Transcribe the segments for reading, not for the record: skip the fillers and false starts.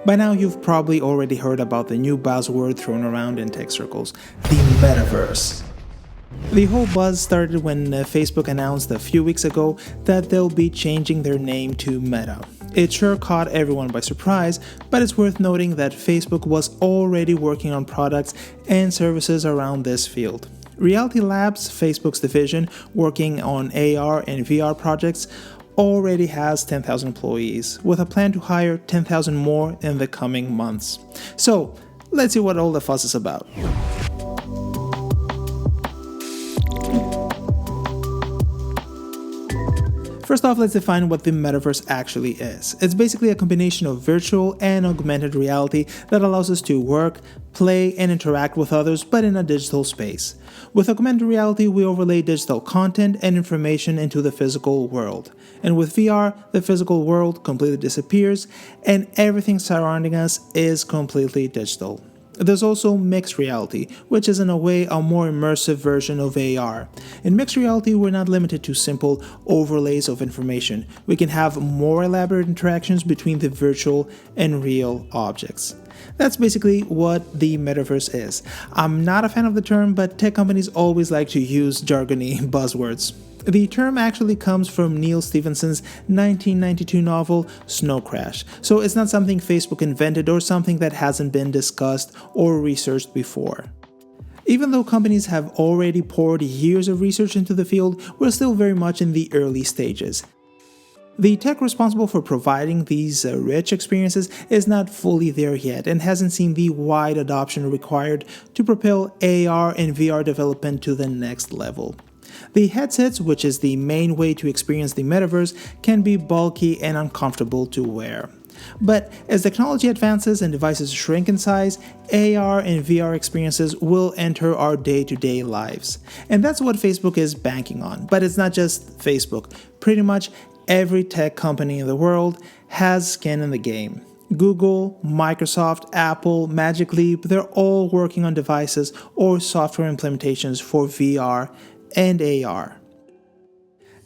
By now, you've probably already heard about the new buzzword thrown around in tech circles, the Metaverse. The whole buzz started when Facebook announced a few weeks ago that they'll be changing their name to Meta. It sure caught everyone by surprise, but it's worth noting that Facebook was already working on products and services around this field. Reality Labs, Facebook's division working on AR and VR projects, already has 10,000 employees, with a plan to hire 10,000 more in the coming months. So, let's see what all the fuss is about. First off, let's define what the Metaverse actually is. It's basically a combination of virtual and augmented reality that allows us to work, play, and interact with others, but in a digital space. With augmented reality, we overlay digital content and information into the physical world. And with VR, the physical world completely disappears, and everything surrounding us is completely digital. There's also mixed reality, which is in a way a more immersive version of AR. In mixed reality, we're not limited to simple overlays of information. We can have more elaborate interactions between the virtual and real objects. That's basically what the Metaverse is. I'm not a fan of the term, but tech companies always like to use jargony buzzwords. The term actually comes from Neal Stephenson's 1992 novel Snow Crash, so it's not something Facebook invented or something that hasn't been discussed or researched before. Even though companies have already poured years of research into the field, we're still very much in the early stages. The tech responsible for providing these rich experiences is not fully there yet and hasn't seen the wide adoption required to propel AR and VR development to the next level. The headsets, which is the main way to experience the Metaverse, can be bulky and uncomfortable to wear. But as technology advances and devices shrink in size, AR and VR experiences will enter our day-to-day lives. And that's what Facebook is banking on. But it's not just Facebook. Pretty much every tech company in the world has skin in the game. Google, Microsoft, Apple, Magic Leap, they're all working on devices or software implementations for VR and AR.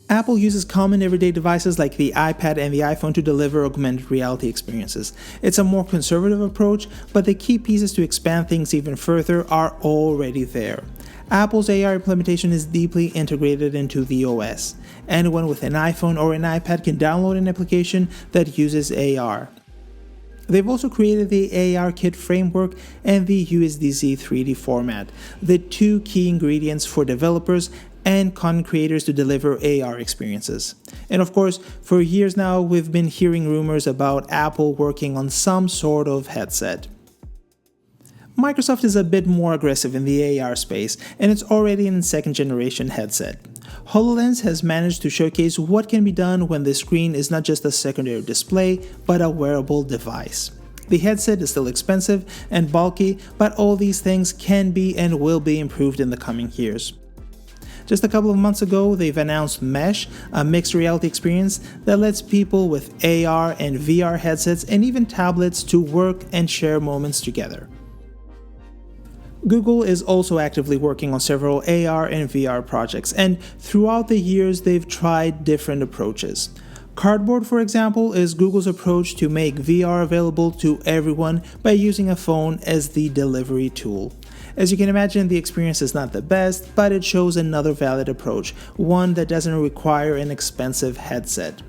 Apple uses common everyday devices like the iPad and the iPhone to deliver augmented reality experiences. It's a more conservative approach, but the key pieces to expand things even further are already there. Apple's AR implementation is deeply integrated into the OS. Anyone with an iPhone or an iPad can download an application that uses AR. They've also created the ARKit framework and the USDZ 3D format, the two key ingredients for developers and content creators to deliver AR experiences. And of course, for years now, we've been hearing rumors about Apple working on some sort of headset. Microsoft is a bit more aggressive in the AR space, and it's already in second-generation headset. HoloLens has managed to showcase what can be done when the screen is not just a secondary display, but a wearable device. The headset is still expensive and bulky, but all these things can be and will be improved in the coming years. Just a couple of months ago, they've announced Mesh, a mixed reality experience that lets people with AR and VR headsets and even tablets to work and share moments together. Google is also actively working on several AR and VR projects, and throughout the years they've tried different approaches. Cardboard, for example, is Google's approach to make VR available to everyone by using a phone as the delivery tool. As you can imagine, the experience is not the best, but it shows another valid approach, one that doesn't require an expensive headset.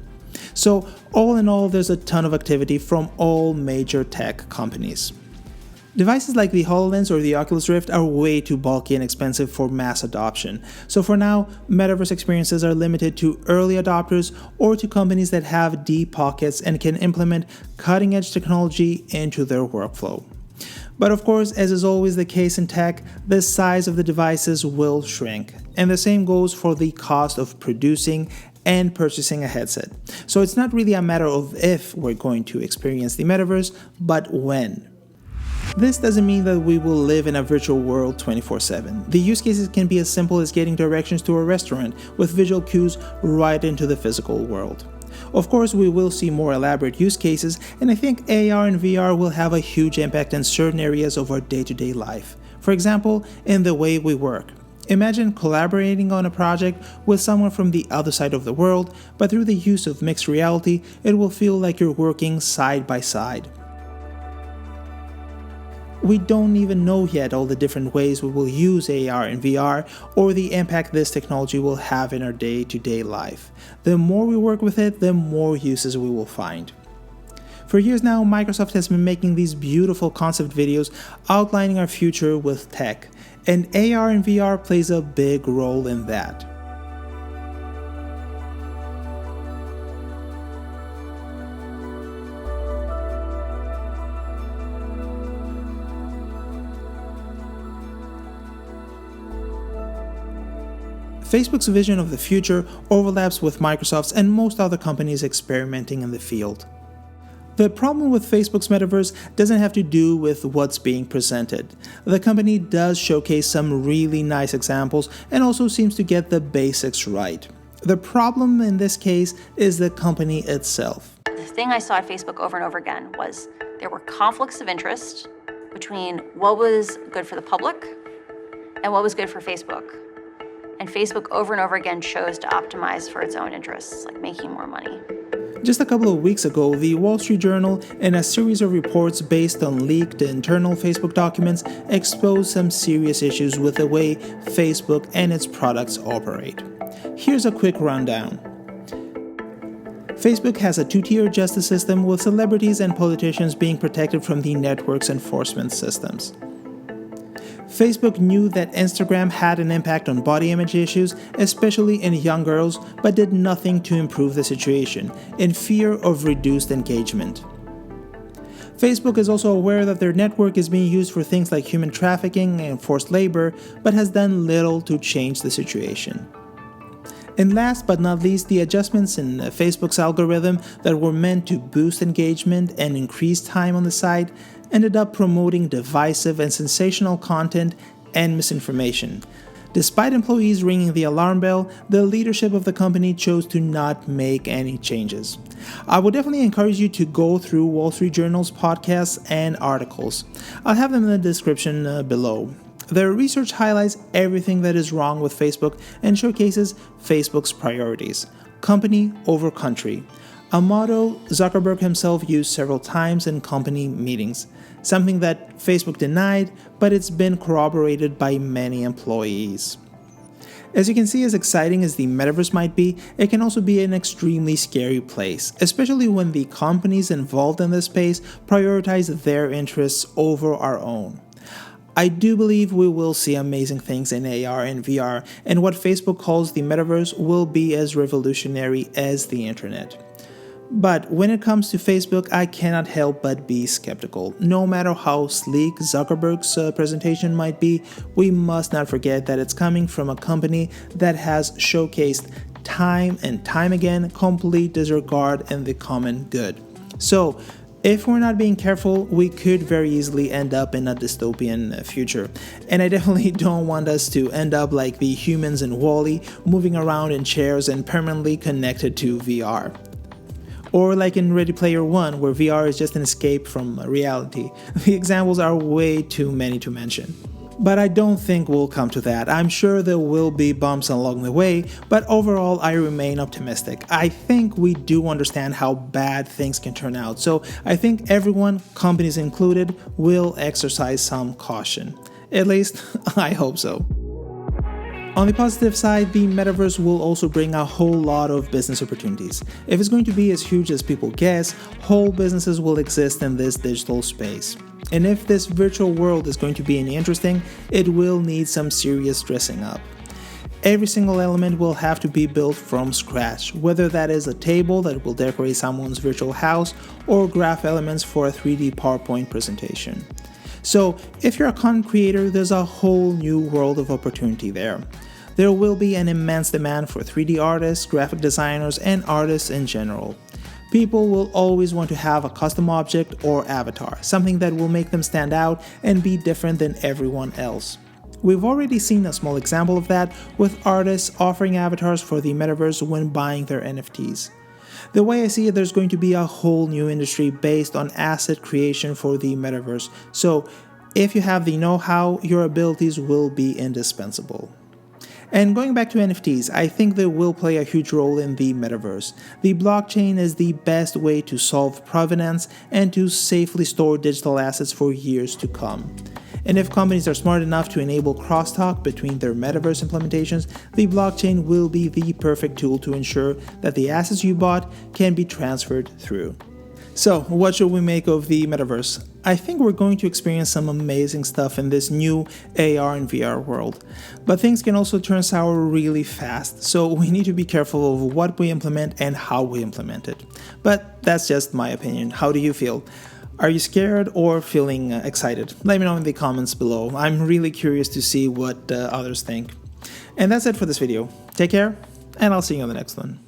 So, all in all, there's a ton of activity from all major tech companies. Devices like the HoloLens or the Oculus Rift are way too bulky and expensive for mass adoption, so for now, Metaverse experiences are limited to early adopters or to companies that have deep pockets and can implement cutting-edge technology into their workflow. But of course, as is always the case in tech, the size of the devices will shrink, and the same goes for the cost of producing and purchasing a headset. So it's not really a matter of if we're going to experience the Metaverse, but when. This doesn't mean that we will live in a virtual world 24/7. The use cases can be as simple as getting directions to a restaurant with visual cues right into the physical world. Of course, we will see more elaborate use cases, and I think AR and VR will have a huge impact in certain areas of our day-to-day life. For example, in the way we work. Imagine collaborating on a project with someone from the other side of the world, but through the use of mixed reality, it will feel like you're working side by side. We don't even know yet all the different ways we will use AR and VR or the impact this technology will have in our day-to-day life. The more we work with it, the more uses we will find. For years now, Microsoft has been making these beautiful concept videos outlining our future with tech, and AR and VR plays a big role in that. Facebook's vision of the future overlaps with Microsoft's and most other companies experimenting in the field. The problem with Facebook's Metaverse doesn't have to do with what's being presented. The company does showcase some really nice examples and also seems to get the basics right. The problem in this case is the company itself. The thing I saw at Facebook over and over again was there were conflicts of interest between what was good for the public and what was good for Facebook. And Facebook over and over again chose to optimize for its own interests, like making more money. Just a couple of weeks ago, the Wall Street Journal, in a series of reports based on leaked internal Facebook documents, exposed some serious issues with the way Facebook and its products operate. Here's a quick rundown. Facebook has a two-tier justice system with celebrities and politicians being protected from the network's enforcement systems. Facebook knew that Instagram had an impact on body image issues, especially in young girls, but did nothing to improve the situation, in fear of reduced engagement. Facebook is also aware that their network is being used for things like human trafficking and forced labor, but has done little to change the situation. And last but not least, the adjustments in Facebook's algorithm that were meant to boost engagement and increase time on the site ended up promoting divisive and sensational content and misinformation. Despite employees ringing the alarm bell, the leadership of the company chose to not make any changes. I would definitely encourage you to go through Wall Street Journal's podcasts and articles. I'll have them in the description below. Their research highlights everything that is wrong with Facebook and showcases Facebook's priorities: company over country. A motto Zuckerberg himself used several times in company meetings, something that Facebook denied, but it's been corroborated by many employees. As you can see, as exciting as the Metaverse might be, it can also be an extremely scary place, especially when the companies involved in this space prioritize their interests over our own. I do believe we will see amazing things in AR and VR, and what Facebook calls the Metaverse will be as revolutionary as the internet. But when it comes to Facebook, I cannot help but be skeptical. No matter how sleek Zuckerberg's presentation might be, we must not forget that it's coming from a company that has showcased time and time again complete disregard in the common good. So, if we're not being careful, we could very easily end up in a dystopian future. And I definitely don't want us to end up like the humans in WALL-E, moving around in chairs and permanently connected to VR. Or like in Ready Player One, where VR is just an escape from reality. The examples are way too many to mention. But I don't think we'll come to that. I'm sure there will be bumps along the way, but overall I remain optimistic. I think we do understand how bad things can turn out, so I think everyone, companies included, will exercise some caution. At least, I hope so. On the positive side, the Metaverse will also bring a whole lot of business opportunities. If it's going to be as huge as people guess, whole businesses will exist in this digital space. And if this virtual world is going to be any interesting, it will need some serious dressing up. Every single element will have to be built from scratch, whether that is a table that will decorate someone's virtual house or graph elements for a 3D PowerPoint presentation. So if you're a content creator, there's a whole new world of opportunity there. There will be an immense demand for 3D artists, graphic designers, and artists in general. People will always want to have a custom object or avatar, something that will make them stand out and be different than everyone else. We've already seen a small example of that with artists offering avatars for the Metaverse when buying their NFTs. The way I see it, there's going to be a whole new industry based on asset creation for the Metaverse, so if you have the know-how, your abilities will be indispensable. And going back to NFTs, I think they will play a huge role in the metaverse. The blockchain is the best way to solve provenance and to safely store digital assets for years to come. And if companies are smart enough to enable crosstalk between their metaverse implementations, the blockchain will be the perfect tool to ensure that the assets you bought can be transferred through. So, what should we make of the metaverse? I think we're going to experience some amazing stuff in this new AR and VR world. But things can also turn sour really fast, so we need to be careful of what we implement and how we implement it. But that's just my opinion. How do you feel? Are you scared or feeling excited? Let me know in the comments below. I'm really curious to see what others think. And that's it for this video. Take care, and I'll see you on the next one.